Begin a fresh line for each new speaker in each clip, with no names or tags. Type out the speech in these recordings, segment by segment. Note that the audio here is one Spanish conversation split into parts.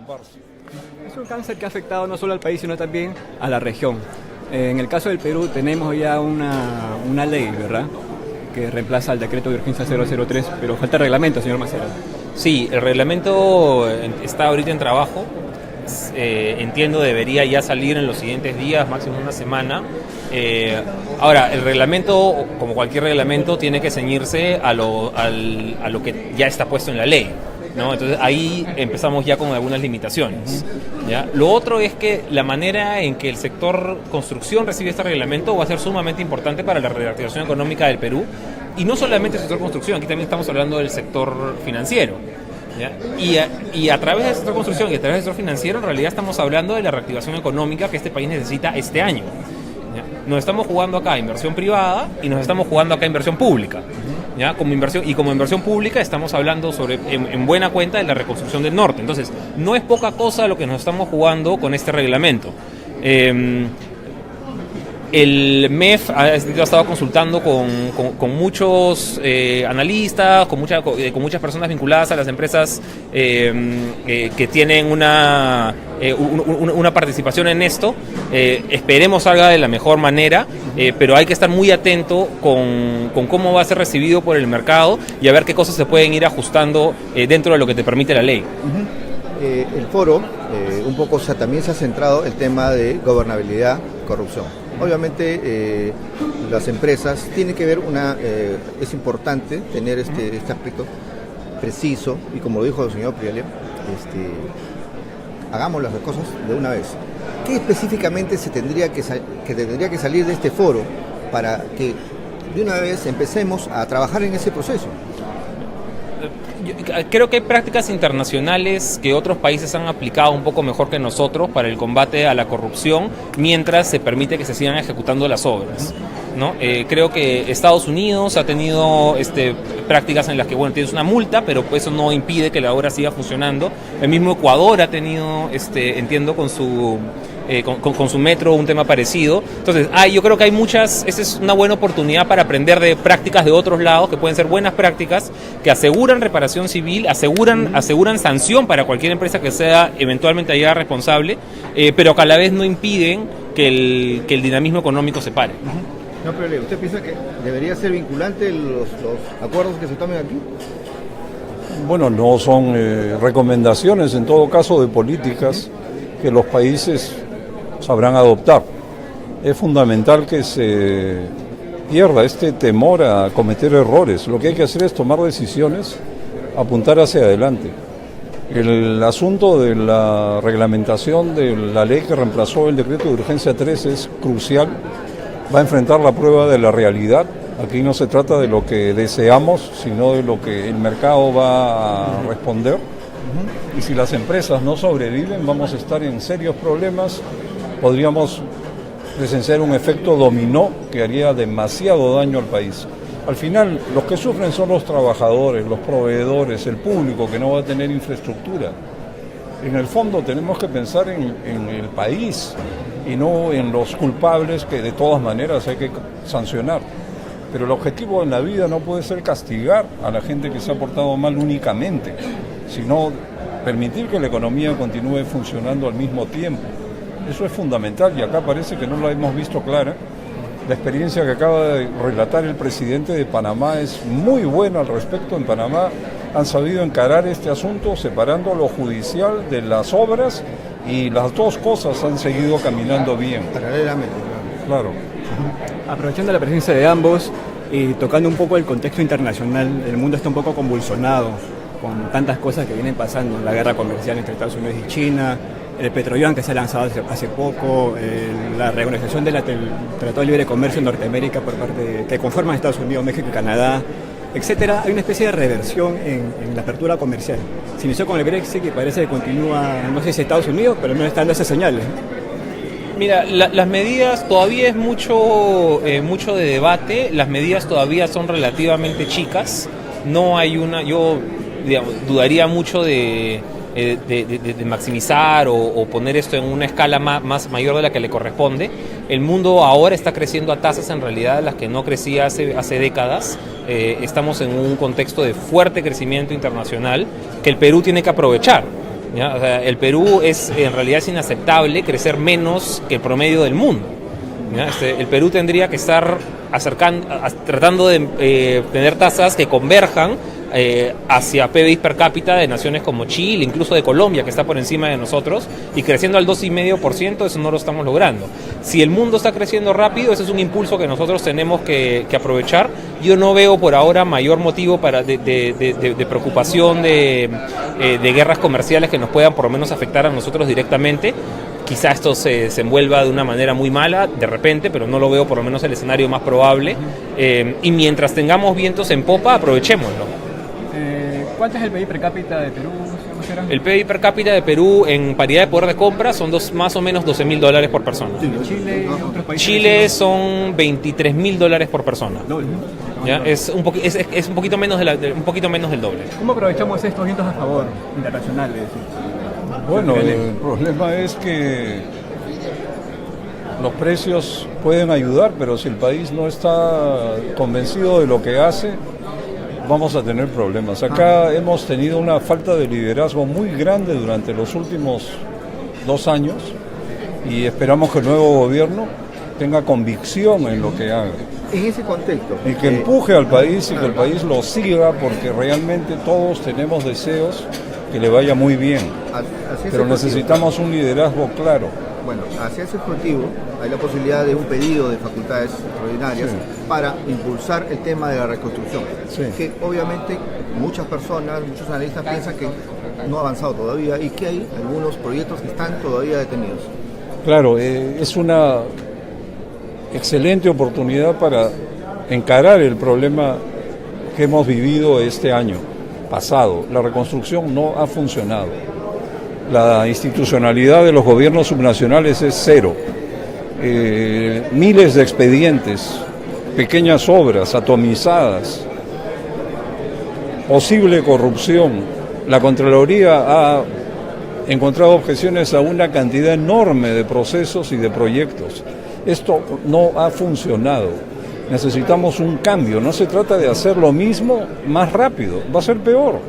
preocuparse.
Es un cáncer que ha afectado no solo al país, sino también a la región. En el caso del Perú tenemos ya una ley, ¿verdad?, que reemplaza al decreto de urgencia 003, pero falta el reglamento, señor Macera.
Sí, el reglamento está ahorita en trabajo. Entiendo debería ya salir en los siguientes días, máximo una semana. Ahora, el reglamento, como cualquier reglamento, tiene que ceñirse a lo que ya está puesto en la ley, ¿no? Entonces ahí empezamos ya con algunas limitaciones, ¿ya? Lo otro es que la manera en que el sector construcción recibe este reglamento va a ser sumamente importante para la reactivación económica del Perú, y no solamente el sector construcción, aquí también estamos hablando del sector financiero, ¿ya? Y a través del sector construcción y a través del sector financiero en realidad estamos hablando de la reactivación económica que este país necesita este año, ¿ya? Nos estamos jugando acá inversión privada y nos estamos jugando acá inversión pública, ¿ya? Como inversión pública estamos hablando en buena cuenta de la reconstrucción del norte. Entonces, no es poca cosa lo que nos estamos jugando con este reglamento. El MEF ha estado consultando con muchos analistas, con muchas personas vinculadas a las empresas que tienen una participación en esto. Esperemos salga de la mejor manera, pero hay que estar muy atento con cómo va a ser recibido por el mercado y a ver qué cosas se pueden ir ajustando dentro de lo que te permite la ley.
El foro un poco también se ha centrado el tema de gobernabilidad, corrupción. Obviamente las empresas tienen que ver es importante tener este aspecto preciso y como lo dijo el señor Priale, hagamos las cosas de una vez. ¿Qué específicamente tendría que salir de este foro para que de una vez empecemos a trabajar en ese proceso?
Creo que hay prácticas internacionales que otros países han aplicado un poco mejor que nosotros para el combate a la corrupción, mientras se permite que se sigan ejecutando las obras, ¿no? Creo que Estados Unidos ha tenido prácticas en las que, bueno, tienes una multa, pero eso no impide que la obra siga funcionando. El mismo Ecuador ha tenido, entiendo, con su metro un tema parecido. Entonces, yo creo que esta es una buena oportunidad para aprender de prácticas de otros lados, que pueden ser buenas prácticas, que aseguran reparación civil, aseguran sanción para cualquier empresa que sea eventualmente hallada responsable, pero que a la vez no impiden que el dinamismo económico se pare.
No, pero ¿usted piensa que debería ser vinculante los acuerdos que se tomen aquí?
Bueno, no son recomendaciones, en todo caso, de políticas que los países sabrán adoptar. Es fundamental que se pierda este temor a cometer errores. Lo que hay que hacer es tomar decisiones, apuntar hacia adelante. El asunto de la reglamentación de la ley que reemplazó el decreto de urgencia 3 es crucial. Va a enfrentar la prueba de la realidad. Aquí no se trata de lo que deseamos, sino de lo que el mercado va a responder. Y si las empresas no sobreviven, vamos a estar en serios problemas. Podríamos presenciar un efecto dominó que haría demasiado daño al país. Al final, los que sufren son los trabajadores, los proveedores, el público que no va a tener infraestructura. En el fondo tenemos que pensar en el país y no en los culpables que de todas maneras hay que sancionar. Pero el objetivo en la vida no puede ser castigar a la gente que se ha portado mal únicamente, sino permitir que la economía continúe funcionando al mismo tiempo. Eso es fundamental y acá parece que no lo hemos visto clara. La experiencia que acaba de relatar el presidente de Panamá es muy buena al respecto. En Panamá han sabido encarar este asunto separando lo judicial de las obras y las dos cosas han seguido caminando bien.
Paralelamente,
claro.
Aprovechando la presencia de ambos y tocando un poco el contexto internacional, el mundo está un poco convulsionado con tantas cosas que vienen pasando, la guerra comercial entre Estados Unidos y China, el petroyuan que se ha lanzado hace poco, la reorganización del Tratado de Libre Comercio en Norteamérica por parte que conforman Estados Unidos, México y Canadá, etcétera. Hay una especie de reversión en la apertura comercial. Se inició con el Brexit y parece que continúa, no sé si Estados Unidos, pero no está dando esas señales.
Mira, las medidas todavía es mucho de debate, las medidas todavía son relativamente chicas, no hay yo dudaría mucho de maximizar o poner esto en una escala mayor de la que le corresponde. El mundo ahora está creciendo a tasas en realidad a las que no crecía hace décadas. Estamos en un contexto de fuerte crecimiento internacional que el Perú tiene que aprovechar, ¿ya? O sea, el Perú en realidad es inaceptable crecer menos que el promedio del mundo. ¿Ya? El Perú tendría que estar tratando de tener tasas que converjan hacia PBI per cápita de naciones como Chile, incluso de Colombia, que está por encima de nosotros, y creciendo al 2,5%, eso no lo estamos logrando. Si el mundo está creciendo rápido, ese es un impulso que nosotros tenemos que aprovechar. Yo no veo por ahora mayor motivo de preocupación de guerras comerciales que nos puedan por lo menos afectar a nosotros directamente. Quizá esto se envuelva de una manera muy mala de repente, pero no lo veo por lo menos el escenario más probable. Y mientras tengamos vientos en popa, aprovechémoslo.
¿Cuánto es el PIB per cápita de Perú?
El PIB per cápita de Perú en paridad de poder de compra son más o menos $12.000 por persona.
Chile y otros países.
Chile son $23.000 por persona. ¿Ya? Es un poquito menos del doble.
¿Cómo aprovechamos estos vientos a favor internacionales?
Bueno, el problema es que los precios pueden ayudar, pero si el país no está convencido de lo que hace, vamos a tener problemas. Acá hemos tenido una falta de liderazgo muy grande durante los últimos 2 años y esperamos que el nuevo gobierno tenga convicción en lo que haga.
En ese contexto.
Y que empuje al país y que el país lo siga, porque realmente todos tenemos deseos que le vaya muy bien. Pero necesitamos un liderazgo claro.
Bueno, hacia ese objetivo hay la posibilidad de un pedido de facultades extraordinarias para impulsar el tema de la reconstrucción, que obviamente muchas personas, muchos analistas piensan que no ha avanzado todavía y que hay algunos proyectos que están todavía detenidos.
Claro, es una excelente oportunidad para encarar el problema que hemos vivido este año pasado. La reconstrucción no ha funcionado. La institucionalidad de los gobiernos subnacionales es cero. Miles de expedientes, pequeñas obras atomizadas, posible corrupción. La Contraloría ha encontrado objeciones a una cantidad enorme de procesos y de proyectos. Esto no ha funcionado. Necesitamos un cambio. No se trata de hacer lo mismo más rápido, va a ser peor.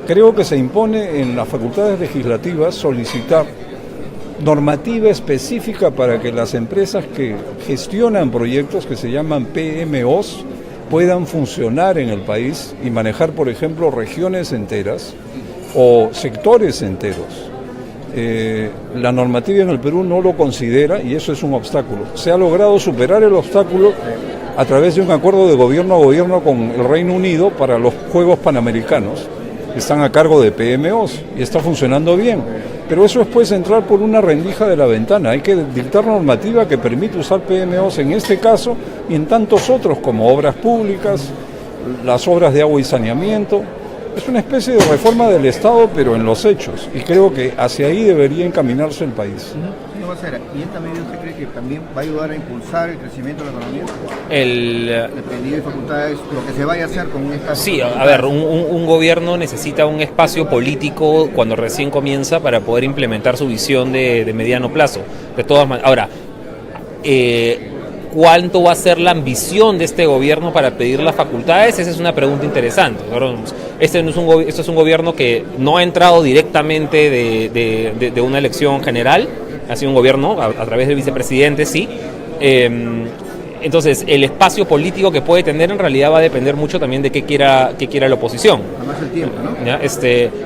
Creo que se impone en las facultades legislativas solicitar normativa específica para que las empresas que gestionan proyectos que se llaman PMOs puedan funcionar en el país y manejar, por ejemplo, regiones enteras o sectores enteros. La normativa en el Perú no lo considera y eso es un obstáculo. Se ha logrado superar el obstáculo a través de un acuerdo de gobierno a gobierno con el Reino Unido para los Juegos Panamericanos. Están a cargo de PMOs y está funcionando bien. Pero eso es pues entrar por una rendija de la ventana. Hay que dictar normativa que permite usar PMOs en este caso y en tantos otros como obras públicas, las obras de agua y saneamiento. Es una especie de reforma del Estado, pero en los hechos. Y creo que hacia ahí debería encaminarse el país.
¿Qué va a hacer? ¿Y esta medida usted cree que también va a ayudar a impulsar el crecimiento de la economía?
El
pedido de facultades, lo que se vaya a hacer con estas...
Sí, a ver, un gobierno necesita un espacio político cuando recién comienza para poder implementar su visión de mediano plazo. De todas maneras, ahora, ¿cuánto va a ser la ambición de este gobierno para pedir las facultades? Esa es una pregunta interesante. Este es un gobierno que no ha entrado directamente de una elección general, ha sido un gobierno a través del vicepresidente, sí. Entonces, el espacio político que puede tener en realidad va a depender mucho también de qué quiera la oposición.
Además el tiempo, ¿no?
¿Ya?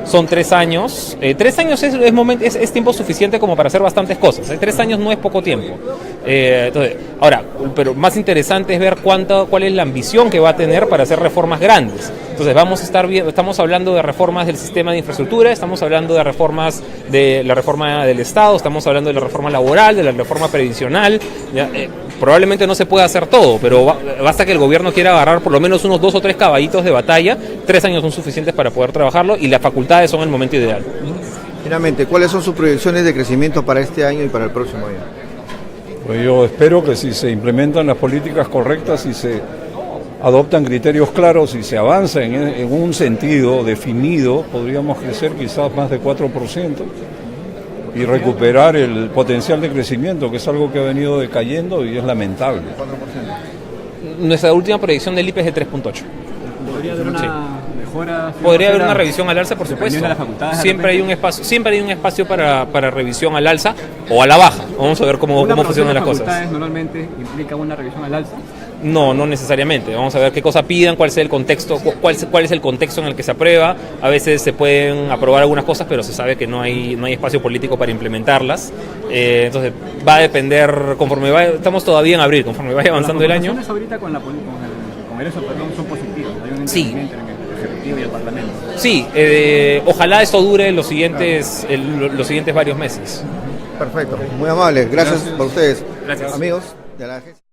Son 3 años. 3 años es tiempo suficiente como para hacer bastantes cosas. 3 años no es poco tiempo. Entonces, ahora, pero más interesante es ver cuál es la ambición que va a tener para hacer reformas grandes. Entonces, estamos hablando de reformas del sistema de infraestructura, estamos hablando de reformas de la reforma del Estado, estamos hablando de la reforma laboral, de la reforma previsional. ¿Ya? Probablemente no se pueda hacer todo, pero basta que el gobierno quiera agarrar por lo menos unos 2 o 3 caballitos de batalla. 3 años son suficientes para poder trabajarlo y las facultades son el momento ideal.
Finalmente, ¿cuáles son sus proyecciones de crecimiento para este año y para el próximo año?
Pues yo espero que si se implementan las políticas correctas y se adoptan criterios claros y se avanza en un sentido definido, podríamos crecer quizás más de 4% y recuperar el potencial de crecimiento, que es algo que ha venido decayendo y es lamentable.
4%.
Nuestra última proyección del IPE es de 3.8.
¿Podría haber una mejora?
Podría haber una revisión al alza, por supuesto.
Dependiendo de las facultades, de
Siempre hay
repente.
siempre hay un espacio para revisión al alza o a la baja. Vamos a ver cómo funcionan las cosas.
Normalmente implica una revisión al alza.
No, no necesariamente. Vamos a ver qué cosa pidan, cuál es el contexto, cuál es el contexto en el que se aprueba. A veces se pueden aprobar algunas cosas, pero se sabe que no hay espacio político para implementarlas. Entonces va a depender estamos todavía en abril, conforme vaya avanzando el año.
Las conversaciones ahorita con el Congreso, perdón, son positivas. Hay un
Sí.
entendimiento entre el Ejecutivo y el Parlamento.
Sí, ojalá esto dure los siguientes varios meses.
Perfecto, muy amables, gracias por ustedes.
Gracias.
Amigos de la agencia.